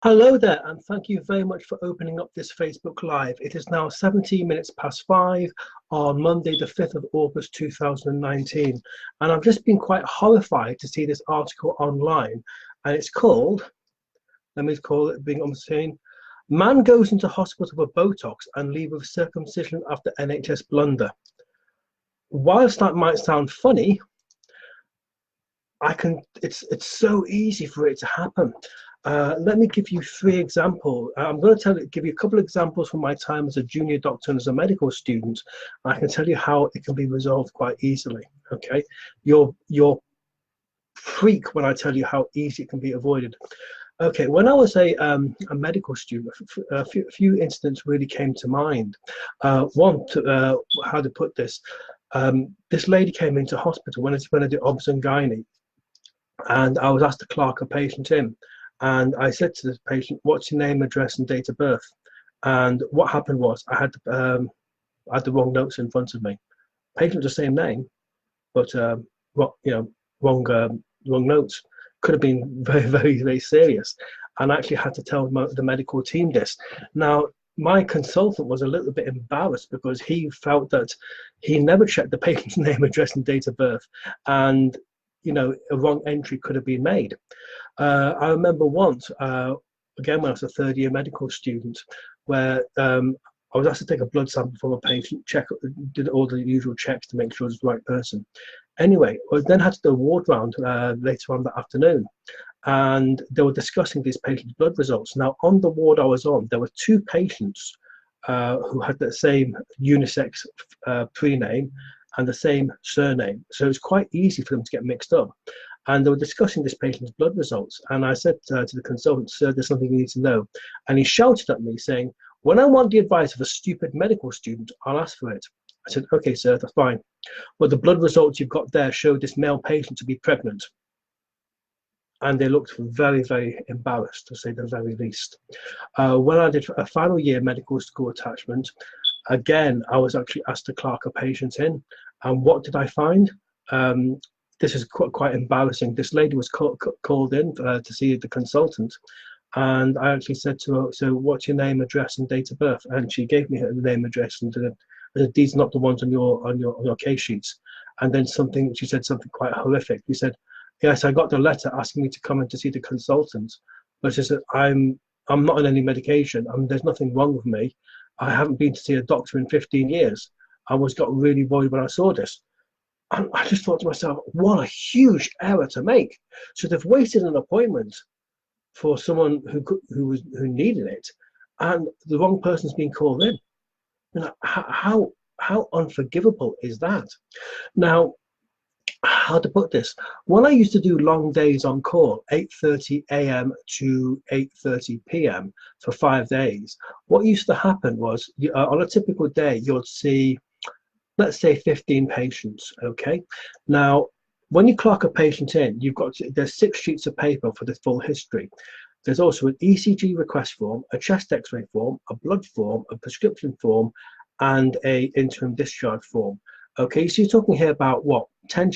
Hello there, and thank you very much for opening up this Facebook Live. It is now 17 minutes past 5 on Monday, the 5th of August 2019. And I've just been quite horrified to see this article online. And it's called, let me call it being on the scene, Man goes into hospital with botox and leave with circumcision after NHS blunder. Whilst that might sound funny, it's so easy for it to happen. Let me give you three examples. I'm going to give you a couple of examples from my time as a junior doctor and as a medical student. I can tell you how it can be resolved quite easily. Okay, you're freak when I tell you how easy it can be avoided. Okay, when I was a medical student, a few incidents really came to mind. How to put this? This lady came into hospital when I did obs and gynae, and I was asked to clerk a patient in. And I said to the patient, "What's your name, address, and date of birth?" And what happened was I had the wrong notes in front of me. Patient the same name, but wrong notes. Could have been very, very, very serious. And I actually had to tell the medical team this. Now, my consultant was a little bit embarrassed because he felt that he never checked the patient's name, address, and date of birth, and a wrong entry could have been made. I remember once, again when I was a third-year medical student, where I was asked to take a blood sample from a patient, did all the usual checks to make sure it's the right person. Anyway, I then had to do a ward round later on that afternoon, and they were discussing these patients' blood results. Now, on the ward I was on, there were two patients who had the same unisex prename and the same surname, so it was quite easy for them to get mixed up. And they were discussing this patient's blood results, and I said to the consultant, "Sir, there's something you need to know." And he shouted at me saying, "When I want the advice of a stupid medical student, I'll ask for it." I said, "Okay, sir, that's fine. But the blood results you've got there show this male patient to be pregnant." And they looked very, very embarrassed, to say the very least. When I did a final year medical school attachment, again, I was actually asked to clerk a patient in. And what did I find? This is quite embarrassing. This lady was called in to see the consultant. And I actually said to her, "So what's your name, address, and date of birth?" And she gave me her name, address, and these are not the ones on your case sheets. And then she said something quite horrific. She said, "Yes, I got the letter asking me to come in to see the consultant, but she said I'm not on any medication. There's nothing wrong with me. I haven't been to see a doctor in 15 years. I got really worried when I saw this." And I just thought to myself, what a huge error to make. So they've wasted an appointment for someone who needed it, and the wrong person's been called in. How unforgivable is that? Now, how to put this? When I used to do long days on call, 8:30 a.m. to 8:30 p.m. for 5 days, what used to happen was on a typical day, you'd see, let's say, 15 patients. Okay, now when you clock a patient in, there's 6 sheets of paper for the full history. There's also an ECG request form, a chest x-ray form, a blood form, a prescription form, and a interim discharge form. Okay, so you're talking here about what, 10